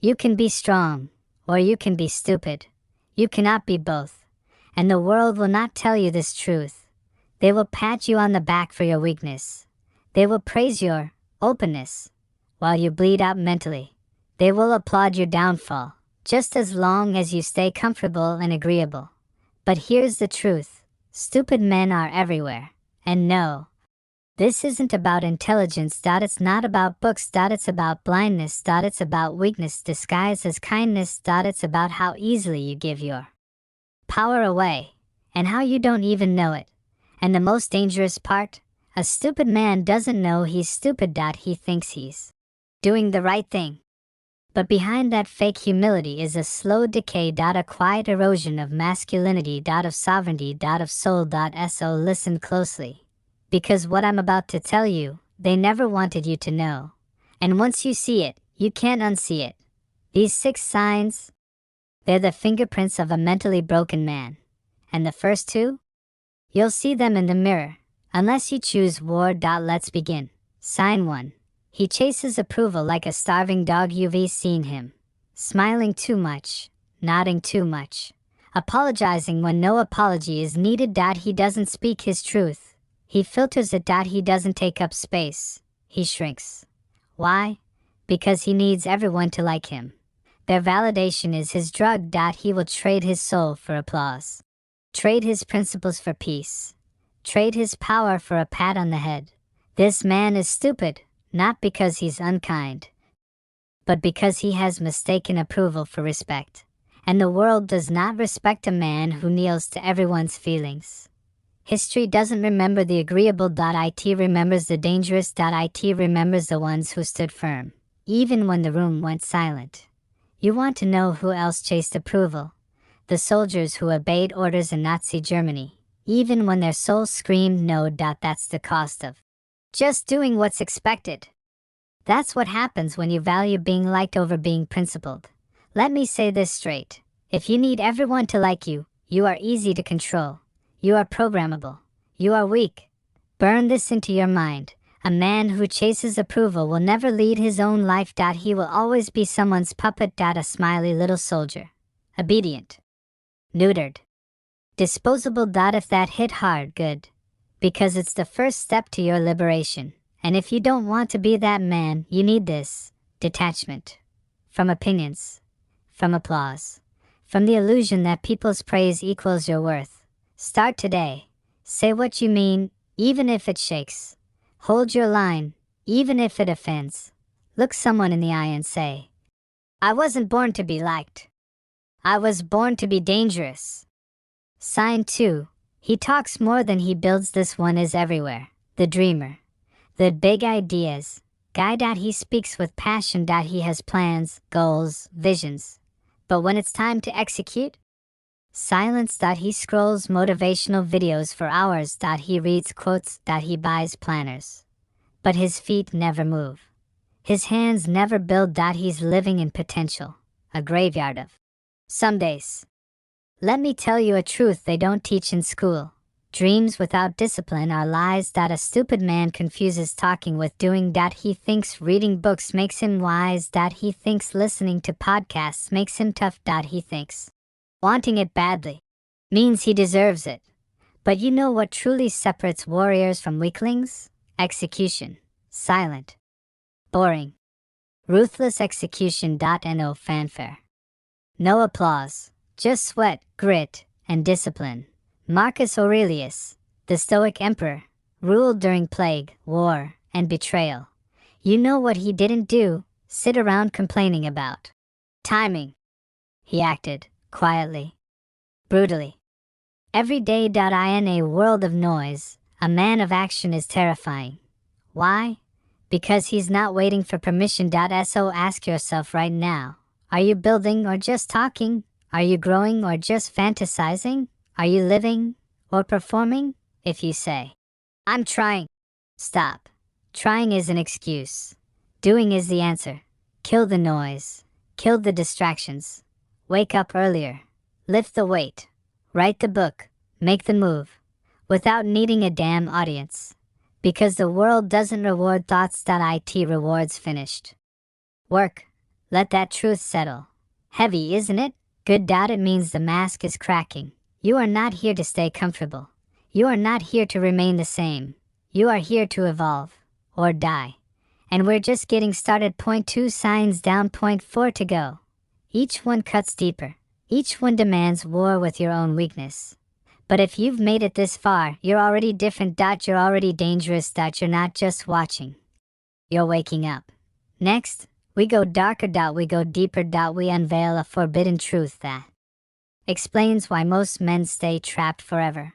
You can be strong, or you can be stupid. You cannot be both. And the world will not tell you this truth. They will pat you on the back for your weakness. They will praise your openness while you bleed out mentally. They will applaud your downfall, just as long as you stay comfortable and agreeable. But here's the truth. Stupid men are everywhere. And no, this isn't about intelligence. It's not about books. It's about blindness. It's about weakness disguised as kindness. It's about how easily you give your power away, and how you don't even know it. And the most dangerous part? A stupid man doesn't know he's stupid. He thinks he's doing the right thing. But behind that fake humility is a slow decay. A quiet erosion of masculinity. Of sovereignty. Of soul. So listen closely. Because what I'm about to tell you, they never wanted you to know. And once you see it, you can't unsee it. These 6 signs, they're the fingerprints of a mentally broken man. And the first 2? You'll see them in the mirror, unless you choose war. Let's begin. Sign 1. He chases approval like a starving dog. You've seen him. Smiling too much, nodding too much, apologizing when no apology is needed. He doesn't speak his truth. He filters it. He doesn't take up space. He shrinks. Why? Because he needs everyone to like him. Their validation is his drug. He will trade his soul for applause. Trade his principles for peace. Trade his power for a pat on the head. This man is stupid, not because he's unkind, but because he has mistaken approval for respect. And the world does not respect a man who kneels to everyone's feelings. History doesn't remember the agreeable. It remembers the dangerous. It remembers the ones who stood firm, even when the room went silent. You want to know who else chased approval? The soldiers who obeyed orders in Nazi Germany, even when their souls screamed no. That's the cost of just doing what's expected. That's what happens when you value being liked over being principled. Let me say this straight. If you need everyone to like you, you are easy to control. You are programmable. You are weak. Burn this into your mind. A man who chases approval will never lead his own life. He will always be someone's puppet. A smiley little soldier. Obedient. Neutered. Disposable. If that hit hard, good. Because it's the first step to your liberation. And if you don't want to be that man, you need this. Detachment. From opinions. From applause. From the illusion that people's praise equals your worth. Start today. Say what you mean, even if it shakes. Hold your line, even if it offends. Look someone in the eye and say, I wasn't born to be liked. I was born to be dangerous. Sign 2. He talks more than he builds. This one is everywhere. The dreamer. The big ideas. Guy. He speaks with passion. He has plans, goals, visions. But when it's time to execute? Silence. He scrolls motivational videos for hours. He reads quotes. He buys planners. But his feet never move. His hands never build. He's living in potential. A graveyard of some days. Let me tell you a truth they don't teach in school. Dreams without discipline are lies. A stupid man confuses talking with doing. He thinks reading books makes him wise. He thinks listening to podcasts makes him tough. He thinks wanting it badly means he deserves it. But you know what truly separates warriors from weaklings? Execution. Silent. Boring. Ruthless execution. No fanfare. No applause. Just sweat, grit, and discipline. Marcus Aurelius, the Stoic emperor, ruled during plague, war, and betrayal. You know what he didn't do? Sit around complaining about timing. He acted quietly, brutally. Every day. In a world of noise, a man of action is terrifying. Why? Because he's not waiting for permission. So ask yourself right now, are you building or just talking? Are you growing or just fantasizing? Are you living or performing? If you say, I'm trying, stop. Trying is an excuse. Doing is the answer. Kill the noise. Kill the distractions. Wake up earlier. Lift the weight. Write the book. Make the move. Without needing a damn audience. Because the world doesn't reward thoughts. It rewards finished work. Let that truth settle. Heavy, isn't it? Good. It means the mask is cracking. You are not here to stay comfortable. You are not here to remain the same. You are here to evolve. Or die. And we're just getting started. Point 2 signs down. Point 4 to go. Each one cuts deeper. Each one demands war with your own weakness. But if you've made it this far, you're already different. You're already dangerous. You're not just watching. You're waking up. Next, we go darker. We go deeper. We unveil a forbidden truth that explains why most men stay trapped forever.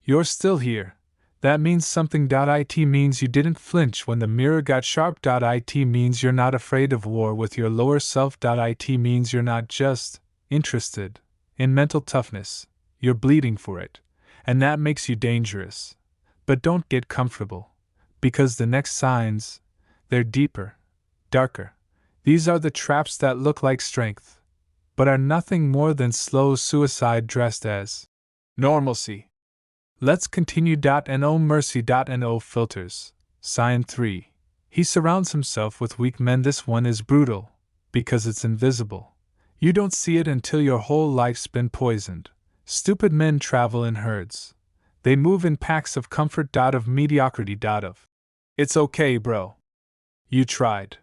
You're still here. That means something. It means you didn't flinch when the mirror got sharp. It means you're not afraid of war with your lower self. It means you're not just interested in mental toughness, you're bleeding for it, and that makes you dangerous. But don't get comfortable, because the next signs, they're deeper, darker. These are the traps that look like strength, but are nothing more than slow suicide dressed as normalcy. Let's continue. No mercy. No filters. Sign 3. He surrounds himself with weak men. This one is brutal, because it's invisible. You don't see it until your whole life's been poisoned. Stupid men travel in herds. They move in packs of comfort. Of mediocrity. Of it's okay, bro. You tried.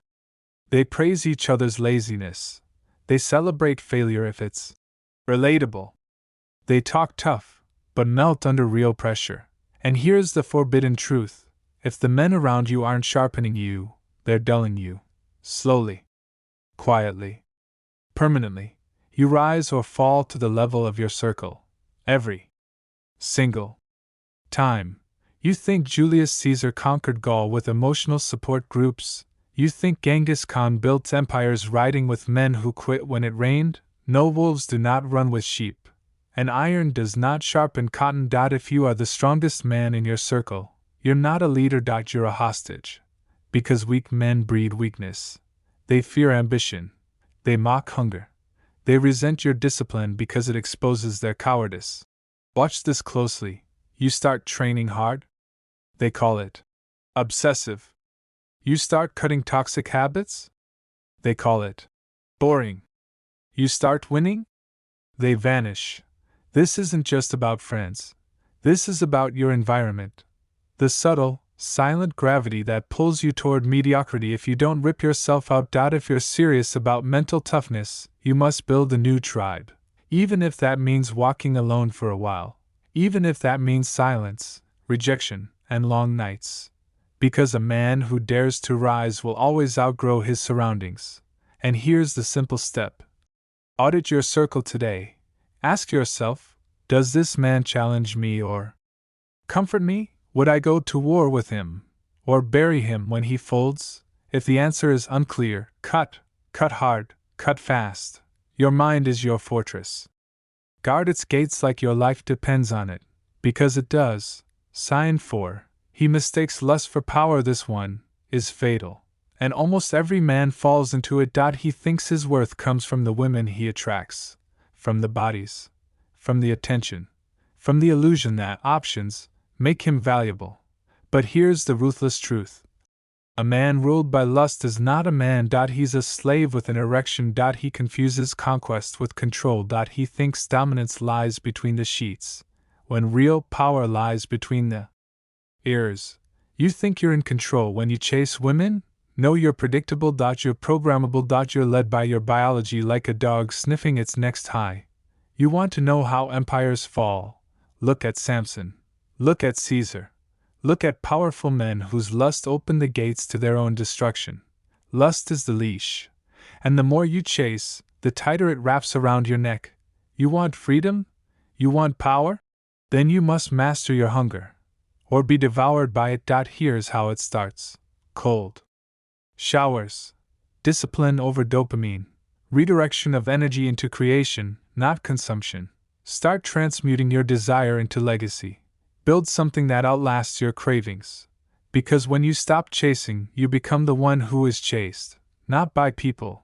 They praise each other's laziness. They celebrate failure if it's relatable. They talk tough, but melt under real pressure. And here's the forbidden truth. If the men around you aren't sharpening you, they're dulling you. Slowly. Quietly. Permanently. You rise or fall to the level of your circle. Every single time. You think Julius Caesar conquered Gaul with emotional support groups? You think Genghis Khan built empires riding with men who quit when it rained? No, wolves do not run with sheep. And iron does not sharpen cotton. If you are the strongest man in your circle, you're not a leader. You're a hostage. Because weak men breed weakness. They fear ambition. They mock hunger. They resent your discipline because it exposes their cowardice. Watch this closely. You start training hard? They call it obsessive. You start cutting toxic habits? They call it boring. You start winning? They vanish. This isn't just about friends. This is about your environment. The subtle, silent gravity that pulls you toward mediocrity. If you don't rip yourself out. If you're serious about mental toughness, you must build a new tribe. Even if that means walking alone for a while. Even if that means silence, rejection, and long nights. Because a man who dares to rise will always outgrow his surroundings. And here's the simple step. Audit your circle today. Ask yourself, does this man challenge me or comfort me? Would I go to war with him, or bury him when he folds? If the answer is unclear, cut hard, cut fast. Your mind is your fortress. Guard its gates like your life depends on it, because it does. Sign 4. He mistakes lust for power. This one is fatal, and almost every man falls into it. He thinks his worth comes from the women he attracts, from the bodies, from the attention, from the illusion that options make him valuable. But here's the ruthless truth. A man ruled by lust is not a man. He's a slave with an erection. He confuses conquest with control. He thinks dominance lies between the sheets, when real power lies between the ears. You think you're in control when you chase women? No, you're predictable. You're programmable. You're led by your biology like a dog sniffing its next high. You want to know how empires fall? Look at Samson. Look at Caesar. Look at powerful men whose lust opened the gates to their own destruction. Lust is the leash, and the more you chase, the tighter it wraps around your neck. You want freedom? You want power? Then you must master your hunger, or be devoured by it. Here's how it starts. Cold showers. Discipline over dopamine. Redirection of energy into creation, not consumption. Start transmuting your desire into legacy. Build something that outlasts your cravings. Because when you stop chasing, you become the one who is chased, not by people,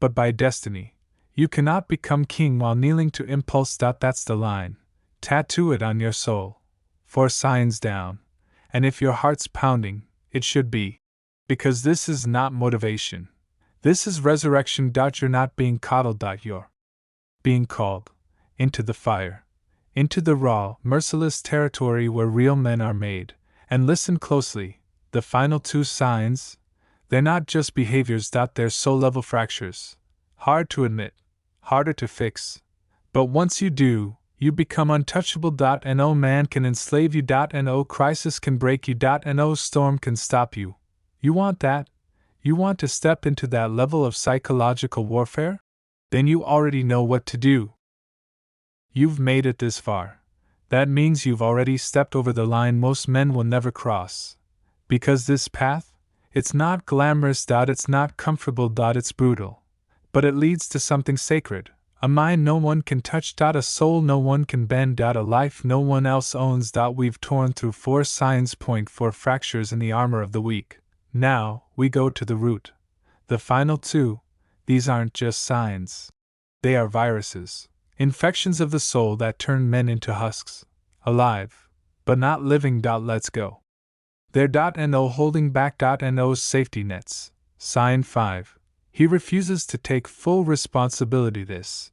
but by destiny. You cannot become king while kneeling to impulse. That's the line. Tattoo it on your soul. 4 signs down. And if your heart's pounding, it should be Because this is not motivation. This is resurrection. You're not being coddled. You're being called into the fire, into the raw, merciless territory where real men are made. And listen closely, the final two signs, they're not just behaviors. They're soul-level fractures. Hard to admit, harder to fix. But once you do, you become untouchable. No man can enslave you. No crisis can break you. No storm can stop you. You want that? You want to step into that level of psychological warfare? Then you already know what to do. You've made it this far. That means you've already stepped over the line most men will never cross. Because this path, it's not glamorous. It's not comfortable. It's brutal. But it leads to something sacred. A mind no one can touch. A soul no one can bend. A life no one else owns. We've torn through 4 signs. 4 fractures in the armor of the weak. Now, we go to the root. The final 2, these aren't just signs. They are viruses. Infections of the soul that turn men into husks. Alive, but not living. Let's go. They're .no holding back. No's safety nets. Sign 5. He refuses to take full responsibility. This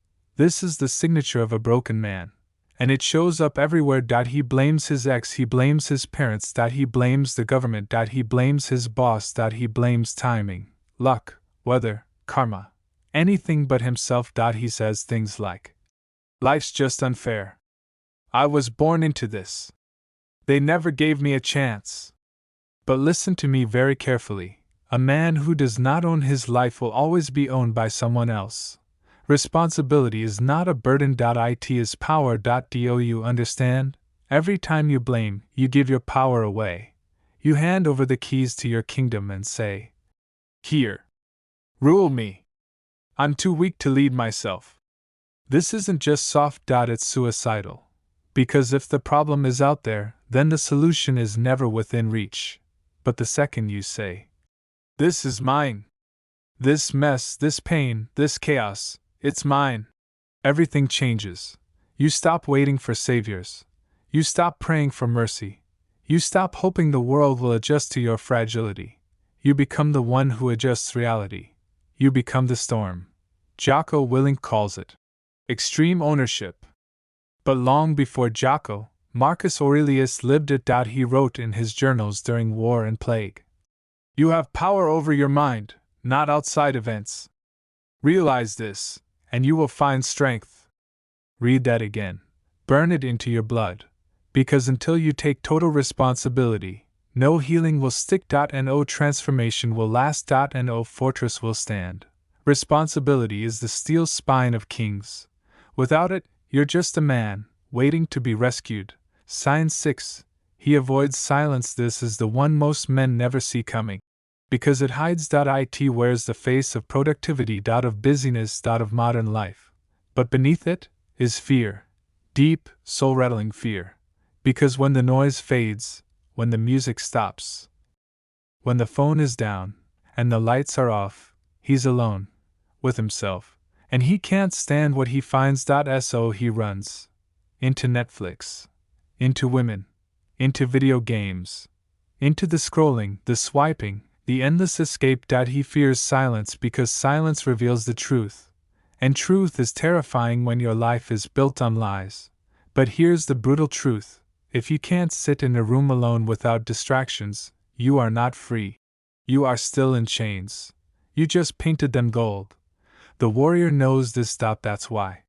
is the signature of a broken man. And it shows up everywhere. He blames his ex, he blames his parents, he blames the government, he blames his boss, he blames timing, luck, weather, karma, anything but himself. He says things like, life's just unfair. I was born into this. They never gave me a chance. But listen to me very carefully. A man who does not own his life will always be owned by someone else. Responsibility is not a burden. It is power. Do you understand? Every time you blame, you give your power away. You hand over the keys to your kingdom and say, here. Rule me. I'm too weak to lead myself. This isn't just soft. It's suicidal. Because if the problem is out there, then the solution is never within reach. But the second you say, this is mine. This mess, this pain, this chaos, it's mine. Everything changes. You stop waiting for saviors. You stop praying for mercy. You stop hoping the world will adjust to your fragility. You become the one who adjusts reality. You become the storm. Jocko Willink calls it extreme ownership. But long before Jocko, Marcus Aurelius lived it. He wrote in his journals during war and plague. You have power over your mind, not outside events. Realize this, and you will find strength. Read that again. Burn it into your blood. Because until you take total responsibility, no healing will stick. No transformation will last. No fortress will stand. Responsibility is the steel spine of kings. Without it, you're just a man, waiting to be rescued. Sign 6. He avoids silence. This is the one most men never see coming. Because it hides. It wears the face of productivity. Of busyness. Of modern life. But beneath it is fear. Deep, soul-rattling fear. Because when the noise fades, when the music stops, when the phone is down, and the lights are off, he's alone. With himself. And he can't stand what he finds. So he runs. Into Netflix. Into women. Into video games. Into the scrolling, the swiping, the endless escape. He fears silence because silence reveals the truth. And truth is terrifying when your life is built on lies. But here's the brutal truth. If you can't sit in a room alone without distractions, you are not free. You are still in chains. You just painted them gold. The warrior knows this. That's why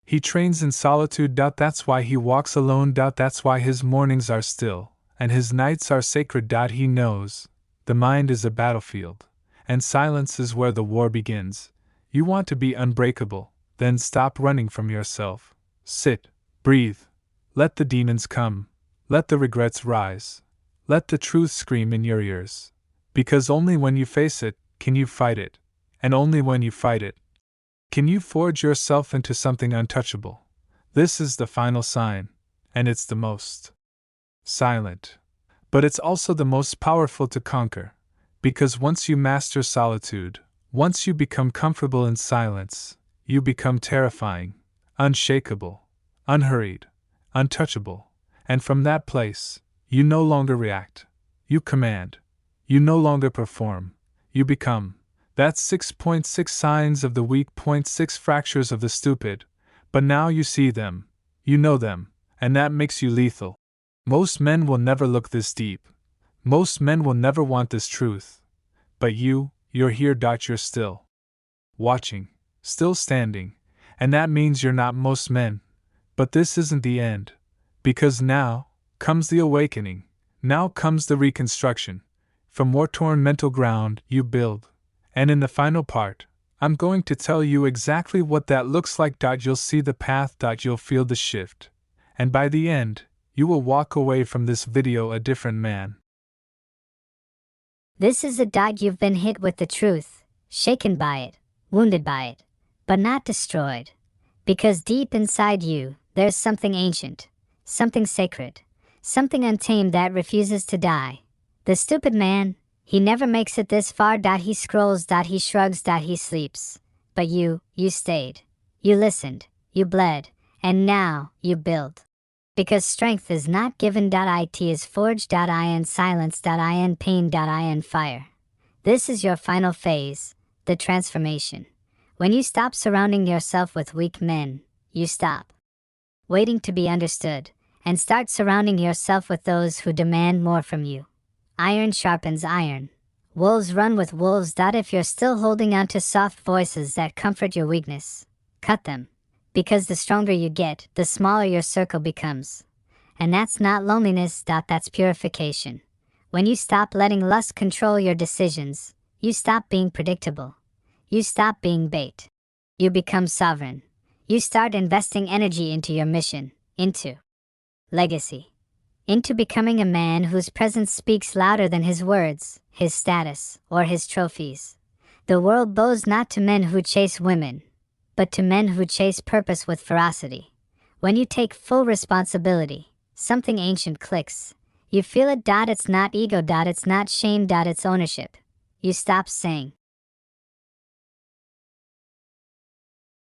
he trains in solitude. That's why he walks alone. That's why his mornings are still, and his nights are sacred. He knows the mind is a battlefield, and silence is where the war begins. You want to be unbreakable, then stop running from yourself. Sit, breathe. Let the demons come. Let the regrets rise. Let the truth scream in your ears. Because only when you face it, can you fight it. And only when you fight it, can you forge yourself into something untouchable. This is the final sign, and it's the most silent. But it's also the most powerful to conquer. Because once you master solitude, once you become comfortable in silence, you become terrifying, unshakable, unhurried, untouchable, and from that place, you no longer react. You command. You no longer perform, you become. That's 6.6 signs of the weak, 0.6 fractures of the stupid, but now you see them, you know them, and that makes you lethal. Most men will never look this deep. Most men will never want this truth. But you're here. You're still watching, still standing, and that means you're not most men. But this isn't the end. Because now comes the awakening, now comes the reconstruction. From more torn mental ground, you build. And in the final part, I'm going to tell you exactly what that looks like. You'll see the path. You'll feel the shift. And by the end, you will walk away from this video a different man. This is a dot. You've been hit with the truth, shaken by it, wounded by it, but not destroyed. Because deep inside you, there's something ancient, something sacred, something untamed that refuses to die. The stupid man, he never makes it this far. He scrolls. He shrugs. He sleeps. But you stayed. You listened. You bled. And now, you build. Because strength is not given. It is forged. In silence. In pain. In fire. This is your final phase, the transformation. When you stop surrounding yourself with weak men, you stop waiting to be understood, and start surrounding yourself with those who demand more from you. Iron sharpens iron. Wolves run with wolves. If you're still holding on to soft voices that comfort your weakness, cut them. Because the stronger you get, the smaller your circle becomes. And that's not loneliness. That's purification. When you stop letting lust control your decisions, you stop being predictable. You stop being bait. You become sovereign. You start investing energy into your mission, into legacy, into becoming a man whose presence speaks louder than his words, his status, or his trophies. The world bows not to men who chase women, but to men who chase purpose with ferocity. When you take full responsibility, something ancient clicks. You feel it. It's not ego. It's not shame. It's ownership. You stop saying,